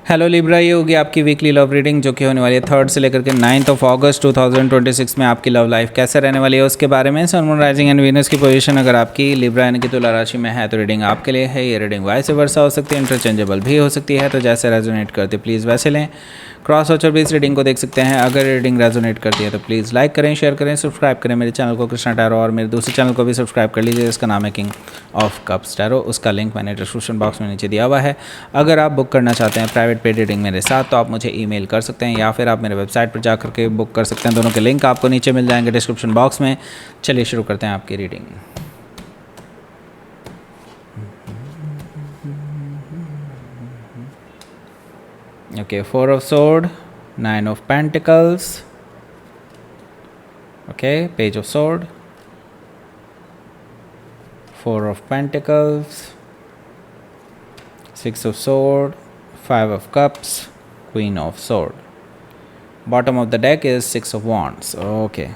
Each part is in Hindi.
हेलो लिब्रा, ये होगी आपकी वीकली लव रीडिंग जो कि होने वाली है 3 से लेकर के 9 अगस्त 2026 में। आपकी लव लाइफ कैसे रहने वाली है उसके बारे में। सन, मून, राइजिंग एंड वीनस की पोजीशन अगर आपकी लिब्रा यानी कि तुला राशि में है तो रीडिंग आपके लिए है। ये रीडिंग वाइस वर्सा हो सकती है, इंटरचेंजेबल भी हो सकती है, तो जैसे रेजोनेट करती प्लीज़ वैसे लें। क्रॉस वॉचर भी इस रीडिंग को देख सकते हैं। अगर रीडिंग रेजोनेट करती है तो प्लीज़ लाइक करें, शेयर करें, सब्सक्राइब करें मेरे चैनल को कृष्णा टैरो, और मेरे दूसरे चैनल को भी सब्सक्राइब कर लीजिए जिसका नाम है किंग ऑफ कप्स टैरो। उसका लिंक मैंने डिस्क्रिप्शन बॉक्स में नीचे दिया हुआ है। अगर आप बुक करना चाहते हैं प्राइवेट पेड रीडिंग मेरे साथ तो आप मुझे ईमेल कर सकते हैं या फिर आप मेरे वेबसाइट पर जाकर के बुक कर सकते हैं। दोनों के लिंक आपको नीचे मिल जाएंगे डिस्क्रिप्शन बॉक्स में। चलिए शुरू करते हैं आपकी reading. Okay, 4 of Sword, 9 of Pentacles, okay, Page of Sword, 4 of Pentacles, 6 of Sword, 5 of Cups, Queen of Sword. Bottom of the deck is 6 of Wands. Okay.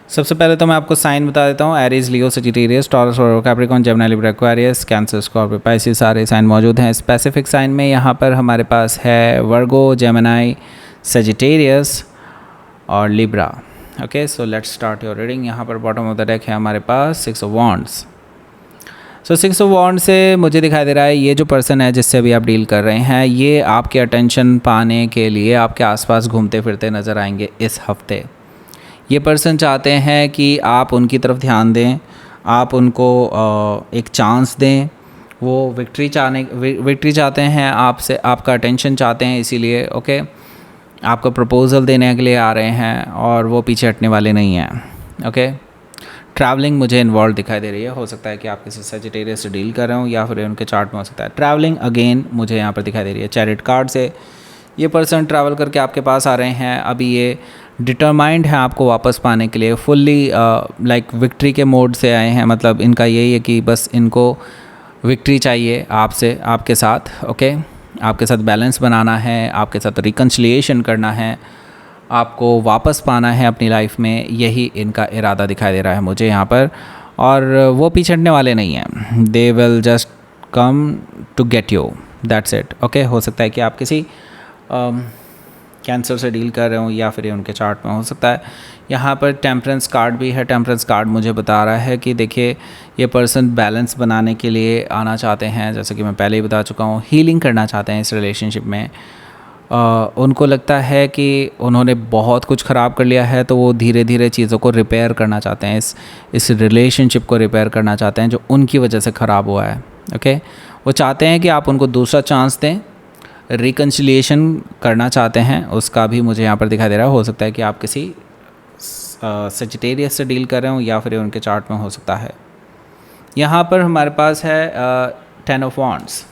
सबसे पहले तो मैं आपको साइन बता देता हूँ। एरीज, लियो, सजिटेरियस, टॉरस और Capricorn, Gemini, Libra, Aquarius, cancer, Scorpio, Pisces सारे साइन मौजूद हैं। स्पेसिफिक साइन में यहाँ पर हमारे पास है वर्गो, जेमिनी, सजिटेरियस और Libra. Okay, so let's start your reading. यहाँ पर बॉटम ऑफ द डेक है हमारे पास 6 ऑफ वॉन्ड्स। सो 6 ऑफ वॉन्ड से मुझे दिखाई दे रहा है ये जो पर्सन है जिससे अभी आप डील कर रहे हैं, ये आपके अटेंशन पाने के लिए आपके आसपास घूमते फिरते नज़र आएंगे इस हफ्ते। ये पर्सन चाहते हैं कि आप उनकी तरफ ध्यान दें, आप उनको एक चांस दें। वो विक्ट्री चाहते हैं आपसे, आपका अटेंशन चाहते हैं, इसीलिए ओके आपको प्रपोज़ल देने के लिए आ रहे हैं और वो पीछे हटने वाले नहीं हैं। ओके, ट्रैवलिंग मुझे इन्वॉल्व दिखाई दे रही है। हो सकता है कि आप किसी सजिटेरियस से डील कर रहे हो या फिर उनके चार्ट में हो सकता है ट्रैवलिंग अगेन मुझे यहाँ पर दिखाई दे रही है। चैरिट कार्ड से ये पर्सन ट्रैवल करके आपके पास आ रहे हैं। अभी ये डिटरमाइंड है आपको वापस पाने के लिए, फुल्ली लाइक विक्ट्री के मोड से आए हैं। मतलब इनका यही है कि बस इनको विक्ट्री चाहिए आपसे, आपके साथ। ओके, आपके साथ बैलेंस बनाना है, आपके साथ रिकन्सिलिएशन करना है, आपको वापस पाना है अपनी लाइफ में, यही इनका इरादा दिखाई दे रहा है मुझे यहाँ पर। और वो पीछे हटने वाले नहीं हैं। They will just come to get you, that's it. Okay, हो सकता है कि आप किसी कैंसर से डील कर रहे हो या फिर उनके चार्ट में हो सकता है। यहाँ पर टेम्परेंस कार्ड भी है। टेम्परेंस कार्ड मुझे बता रहा है कि देखिए ये पर्सन बैलेंस बनाने के लिए आना चाहते हैं, जैसे कि मैं पहले ही बता चुका हूँ। हीलिंग करना चाहते हैं इस रिलेशनशिप में। उनको लगता है कि उन्होंने बहुत कुछ ख़राब कर लिया है, तो वो धीरे धीरे चीज़ों को रिपेयर करना चाहते हैं। इस रिलेशनशिप को रिपेयर करना चाहते हैं जो उनकी वजह से ख़राब हुआ है। ओके, वो चाहते हैं कि आप उनको दूसरा चांस दें, रिकन्सिलिएशन करना चाहते हैं। उसका भी मुझे यहाँ पर दिखाई दे रहा है। हो सकता है कि आप किसी सजिटेरियस से डील कर रहे हो या फिर उनके चार्ट में हो सकता है। यहाँ पर हमारे पास है 10 ऑफ वॉन्ड्स।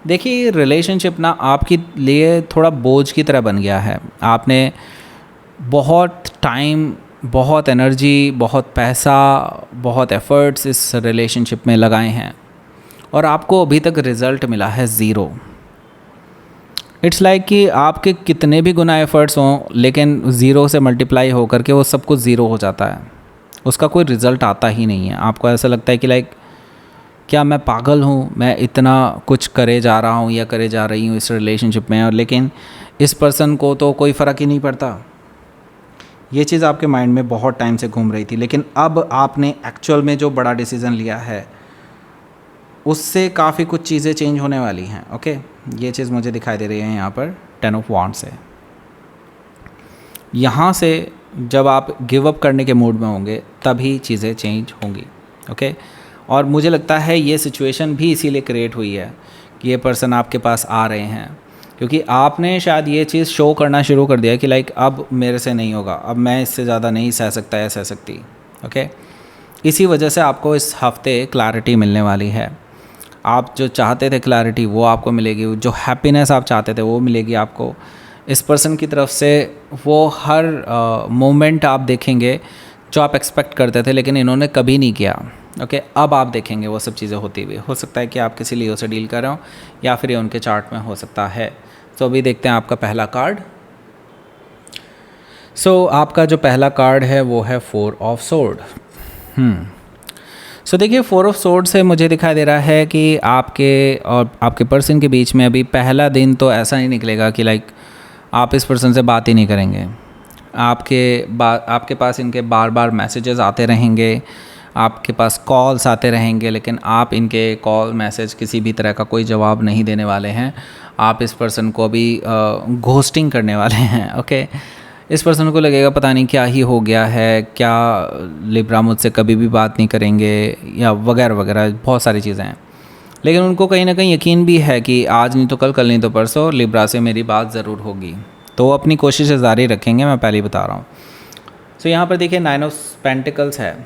देखिए रिलेशनशिप ना आपके लिए थोड़ा बोझ की तरह बन गया है। आपने बहुत टाइम, बहुत एनर्जी, बहुत पैसा, बहुत एफर्ट्स इस रिलेशनशिप में लगाए हैं और आपको अभी तक रिज़ल्ट मिला है ज़ीरो। इट्स लाइक कि आपके कितने भी गुना एफर्ट्स हों लेकिन ज़ीरो से मल्टीप्लाई होकर के वो सब कुछ ज़ीरो हो जाता है, उसका कोई रिज़ल्ट आता ही नहीं है। आपको ऐसा लगता है कि लाइक क्या मैं पागल हूँ, मैं इतना कुछ करे जा रहा हूँ या करे जा रही हूँ इस रिलेशनशिप में, और लेकिन इस पर्सन को तो कोई फ़र्क ही नहीं पड़ता। ये चीज़ आपके माइंड में बहुत टाइम से घूम रही थी, लेकिन अब आपने एक्चुअल में जो बड़ा डिसीज़न लिया है उससे काफ़ी कुछ चीज़ें चेंज होने वाली हैं। ओके, ये चीज़ मुझे दिखाई दे रही है यहाँ पर 10 ऑफ वॉन्ड्स से। यहाँ से जब आप गिव अप करने के मूड में होंगे तभी चीज़ें चेंज होंगी। ओके, और मुझे लगता है ये सिचुएशन भी इसीलिए क्रिएट हुई है कि ये पर्सन आपके पास आ रहे हैं क्योंकि आपने शायद ये चीज़ शो करना शुरू कर दिया कि लाइक अब मेरे से नहीं होगा, अब मैं इससे ज़्यादा नहीं सह सकता या सह सकती। ओके, इसी वजह से आपको इस हफ्ते क्लैरिटी मिलने वाली है। आप जो चाहते थे क्लैरिटी वो आपको मिलेगी, जो हैप्पीनेस आप चाहते थे वो मिलेगी आपको इस पर्सन की तरफ से। वो हर मोमेंट आप देखेंगे जो आप एक्सपेक्ट करते थे लेकिन इन्होंने कभी नहीं किया। ओके, अब आप देखेंगे वो सब चीज़ें होती हुई। हो सकता है कि आप किसी लियो से डील कर रहे हो या फिर ये उनके चार्ट में हो सकता है। तो अभी देखते हैं आपका पहला कार्ड। आपका जो पहला कार्ड है वो है 4 ऑफ सोर्ड। सो देखिए 4 ऑफ सोर्ड से मुझे दिखाई दे रहा है कि आपके और आपके पर्सन के बीच में अभी पहला दिन तो ऐसा ही निकलेगा कि लाइक आप इस पर्सन से बात ही नहीं करेंगे। आपके पास इनके बार बार मैसेजेस आते रहेंगे, आपके पास कॉल्स आते रहेंगे, लेकिन आप इनके कॉल मैसेज किसी भी तरह का कोई जवाब नहीं देने वाले हैं। आप इस पर्सन को अभी घोस्टिंग करने वाले हैं। ओके, इस पर्सन को लगेगा पता नहीं क्या ही हो गया है, क्या लिब्रा मुझसे कभी भी बात नहीं करेंगे या वगैरह वगैरह, बहुत सारी चीज़ें हैं। लेकिन उनको कहीं ना कहीं यकीन भी है कि आज नहीं तो कल नहीं तो परसों लिब्रा से मेरी बात ज़रूर होगी, तो वो अपनी कोशिशें जारी रखेंगे, मैं पहले ही बता रहा हूँ। सो यहाँ पर देखिए 9 ऑफ पेंटिकल्स है।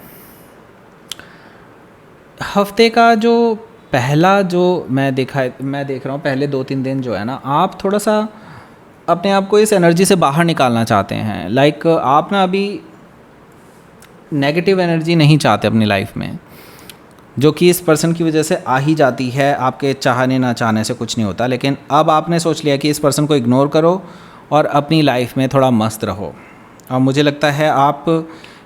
हफ्ते का जो पहला जो मैं देख रहा हूँ पहले 2-3 दिन जो है ना, आप थोड़ा सा अपने आप को इस एनर्जी से बाहर निकालना चाहते हैं। लाइक आप ना अभी नेगेटिव एनर्जी नहीं चाहते अपनी लाइफ में, जो कि इस पर्सन की वजह से आ ही जाती है। आपके चाहने ना चाहने से कुछ नहीं होता, लेकिन अब आपने सोच लिया कि इस पर्सन को इग्नोर करो और अपनी लाइफ में थोड़ा मस्त रहो। और मुझे लगता है आप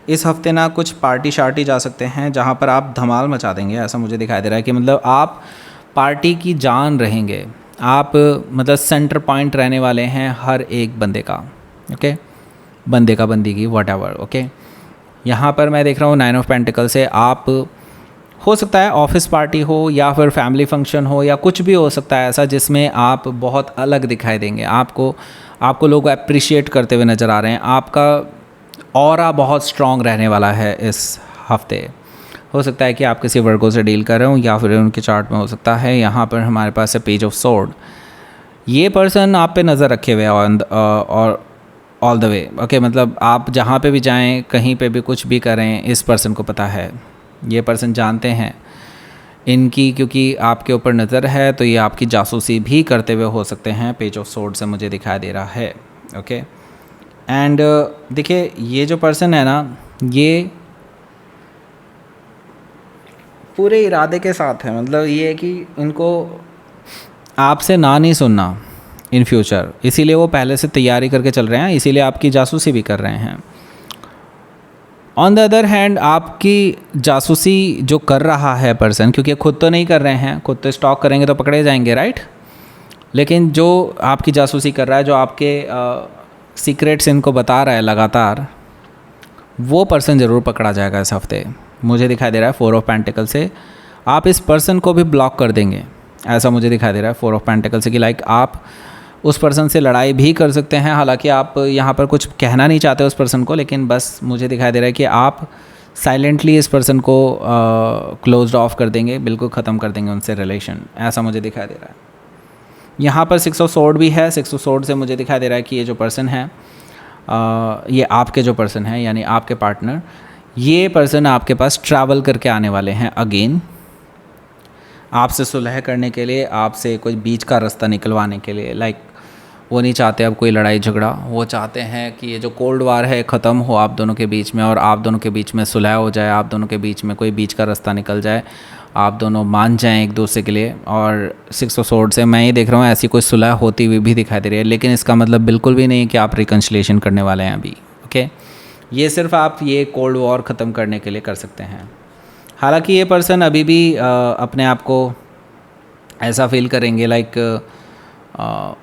इस हफ्ते ना कुछ पार्टी शार्टी जा सकते हैं जहाँ पर आप धमाल मचा देंगे, ऐसा मुझे दिखाई दे रहा है कि मतलब आप पार्टी की जान रहेंगे। आप मतलब सेंटर पॉइंट रहने वाले हैं हर एक बंदे का। ओके, बंदे का, बंदी की, व्हाटएवर। ओके, यहाँ पर मैं देख रहा हूँ 9 ऑफ पेंटिकल से आप, हो सकता है ऑफिस पार्टी हो या फिर फैमिली फंक्शन हो या कुछ भी हो सकता है ऐसा जिसमें आप बहुत अलग दिखाई देंगे। आपको लोग अप्रिशिएट करते हुए नज़र आ रहे हैं। आपका ऑरा बहुत स्ट्रॉन्ग रहने वाला है इस हफ्ते। हो सकता है कि आप किसी वर्गो से डील कर रहे हो या फिर उनके चार्ट में हो सकता है। यहाँ पर हमारे पास है पेज ऑफ सोर्ड। ये पर्सन आप पे नज़र रखे हुए और ऑल द वे। ओके, मतलब आप जहाँ पे भी जाएं, कहीं पे भी कुछ भी करें, इस पर्सन को पता है, ये पर्सन जानते हैं इनकी, क्योंकि आपके ऊपर नज़र है तो ये आपकी जासूसी भी करते हुए हो सकते हैं। पेज ऑफ सोर्ड से मुझे दिखाई दे रहा है। ओके, एंड देखिए ये जो पर्सन है ना, ये पूरे इरादे के साथ है। मतलब ये है कि इनको आपसे ना नहीं सुनना इन फ्यूचर, इसीलिए वो पहले से तैयारी करके चल रहे हैं, इसीलिए आपकी जासूसी भी कर रहे हैं। ऑन द अदर हैंड आपकी जासूसी जो कर रहा है पर्सन, क्योंकि खुद तो नहीं कर रहे हैं, खुद तो स्टॉक करेंगे तो पकड़े जाएंगे, राइट। लेकिन जो आपकी जासूसी कर रहा है, जो आपके सीक्रेट्स इनको बता रहा है लगातार, वो पर्सन ज़रूर पकड़ा जाएगा इस हफ्ते। मुझे दिखाई दे रहा है 4 ऑफ पेंटिकल से आप इस पर्सन को भी ब्लॉक कर देंगे, ऐसा मुझे दिखाई दे रहा है 4 ऑफ पेंटिकल से, कि लाइक आप उस पर्सन से लड़ाई भी कर सकते हैं। हालांकि आप यहाँ पर कुछ कहना नहीं चाहते उस पर्सन को, लेकिन बस मुझे दिखाई दे रहा है कि आप साइलेंटली इस पर्सन को क्लोज्ड ऑफ कर देंगे, बिल्कुल ख़त्म कर देंगे उनसे रिलेशन, ऐसा मुझे दिखाई दे रहा है। यहाँ पर 6 ऑफ सोर्ड भी है। 6 ऑफ सोर्ड से मुझे दिखाई दे रहा है कि ये जो पर्सन है, ये आपके जो पर्सन है यानी आपके पार्टनर, ये पर्सन आपके पास ट्रैवल करके आने वाले हैं अगेन, आपसे सुलह करने के लिए, आपसे कोई बीच का रास्ता निकलवाने के लिए। लाइक वो नहीं चाहते अब कोई लड़ाई झगड़ा, वो चाहते हैं कि ये जो कोल्ड वार है ख़त्म हो आप दोनों के बीच में, और आप दोनों के बीच में सुलह हो जाए, आप दोनों के बीच में कोई बीच का रास्ता निकल जाए, आप दोनों मान जाएं एक दूसरे के लिए। और 6 ऑफ सोर्ड से मैं ये देख रहा हूँ ऐसी कोई सुलह होती हुई भी दिखाई दे रही है, लेकिन इसका मतलब बिल्कुल भी नहीं कि आप रिकन्सिलेशन करने वाले हैं अभी। ओके, ये सिर्फ आप ये कोल्ड वॉर ख़त्म करने के लिए कर सकते हैं। हालांकि ये पर्सन अभी भी अपने आप को ऐसा फील करेंगे लाइक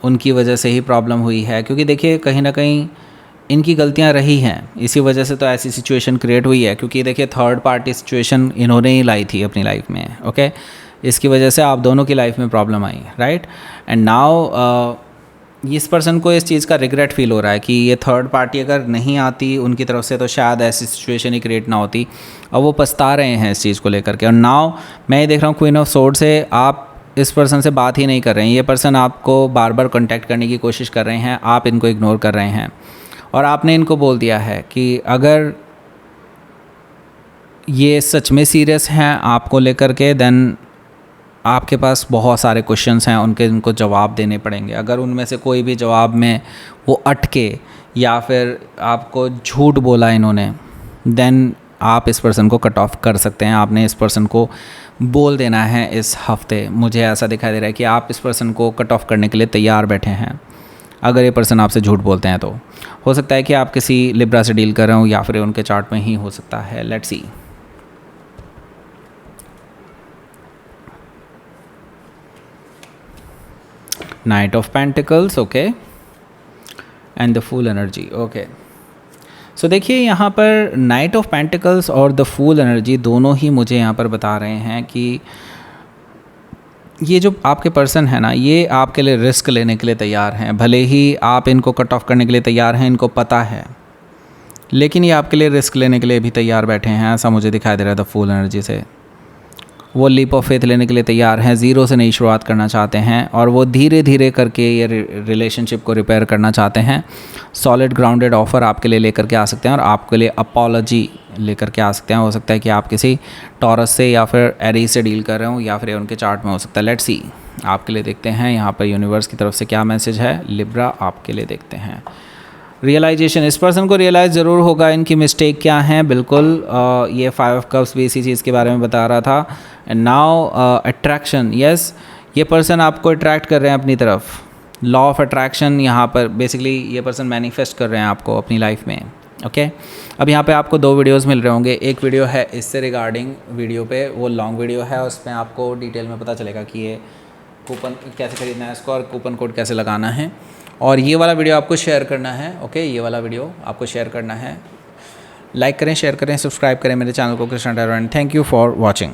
उनकी वजह से ही प्रॉब्लम हुई है, क्योंकि देखिए कहीं ना कहीं इनकी गलतियां रही हैं, इसी वजह से तो ऐसी सिचुएशन क्रिएट हुई है। क्योंकि देखिए थर्ड पार्टी सिचुएशन इन्होंने ही लाई थी अपनी लाइफ में। ओके, इसकी वजह से आप दोनों की लाइफ में problem I, right. And now इस पर्सन को इस चीज़ का रिग्रेट फील हो रहा है कि ये थर्ड पार्टी अगर नहीं आती उनकी तरफ से तो शायद ऐसी सिचुएशन ही क्रिएट ना होती, और वो पछता रहे हैं इस चीज़ को लेकर के। और नाउ मैं ये देख रहा हूँ क्वीन ऑफ सोर्ड से आप इस पर्सन से बात ही नहीं कर रहे हैं, ये पर्सन आपको बार बार कांटेक्ट करने की कोशिश कर रहे हैं, आप इनको इग्नोर कर रहे हैं, और आपने इनको बोल दिया है कि अगर ये सच में सीरियस हैं आपको लेकर के, देन आपके पास बहुत सारे क्वेश्चंस हैं, उनको जवाब देने पड़ेंगे। अगर उनमें से कोई भी जवाब में वो अटके या फिर आपको झूठ बोला इन्होंने, देन आप इस पर्सन को कट ऑफ कर सकते हैं। आपने इस पर्सन को बोल देना है इस हफ्ते। मुझे ऐसा दिखाई दे रहा है कि आप इस पर्सन को कट ऑफ करने के लिए तैयार बैठे हैं। अगर ये पर्सन आपसे झूठ बोलते हैं तो हो सकता है कि आप किसी लिब्रा से डील कर रहे हो या फिर उनके चार्ट में ही हो सकता है। Let's see. Knight of pentacles, okay, and the fool energy, okay. So देखिए यहाँ पर नाइट ऑफ पेंटिकल्स और द फूल एनर्जी दोनों ही मुझे यहाँ पर बता रहे हैं कि ये जो आपके पर्सन है ना, ये आपके लिए रिस्क लेने के लिए तैयार हैं। भले ही आप इनको कट ऑफ करने के लिए तैयार हैं, इनको पता है, लेकिन ये आपके लिए रिस्क लेने के लिए भी तैयार बैठे हैं, ऐसा मुझे दिखाई दे रहा है द फूल एनर्जी से। वो लीप ऑफ फेथ लेने के लिए तैयार हैं, ज़ीरो से नई शुरुआत करना चाहते हैं, और वो धीरे धीरे करके ये रिलेशनशिप को रिपेयर करना चाहते हैं। सॉलिड ग्राउंडेड ऑफ़र आपके लिए लेकर के आ सकते हैं, और आपके लिए अपॉलॉजी लेकर के आ सकते हैं। हो सकता है कि आप किसी टॉरस से या फिर एरीज से डील कर रहे हो, या फिर उनके चार्ट में हो सकता है। लेट्स सी, आपके लिए देखते हैं यहाँ पर यूनिवर्स की तरफ से क्या मैसेज है। लिब्रा, आपके लिए देखते हैं रियलाइजेशन। इस पर्सन को रियलाइज़ ज़रूर होगा इनकी मिस्टेक क्या है, बिल्कुल। ये 5 ऑफ कप्स भी इसी चीज़ के बारे में बता रहा था। एंड नाउ अट्रैक्शन, यस, ये पर्सन आपको अट्रैक्ट कर रहे हैं अपनी तरफ। लॉ ऑफ अट्रैक्शन यहाँ पर बेसिकली ये पर्सन मैनिफेस्ट कर रहे हैं आपको अपनी लाइफ में, ओके। अब यहाँ पे आपको 2 वीडियोस मिल रहे होंगे। एक वीडियो है इससे रिगार्डिंग वीडियो पे, वो लॉन्ग वीडियो है, उसमें आपको डिटेल में पता चलेगा कि ये कूपन कैसे खरीदना है इसको, और कूपन कोड कैसे लगाना है। और ये वाला वीडियो आपको शेयर करना है, ओके, ये वाला वीडियो आपको शेयर करना है। लाइक करें, शेयर करें, सब्सक्राइब करें मेरे चैनल को Krishna tarot, and thank you for watching.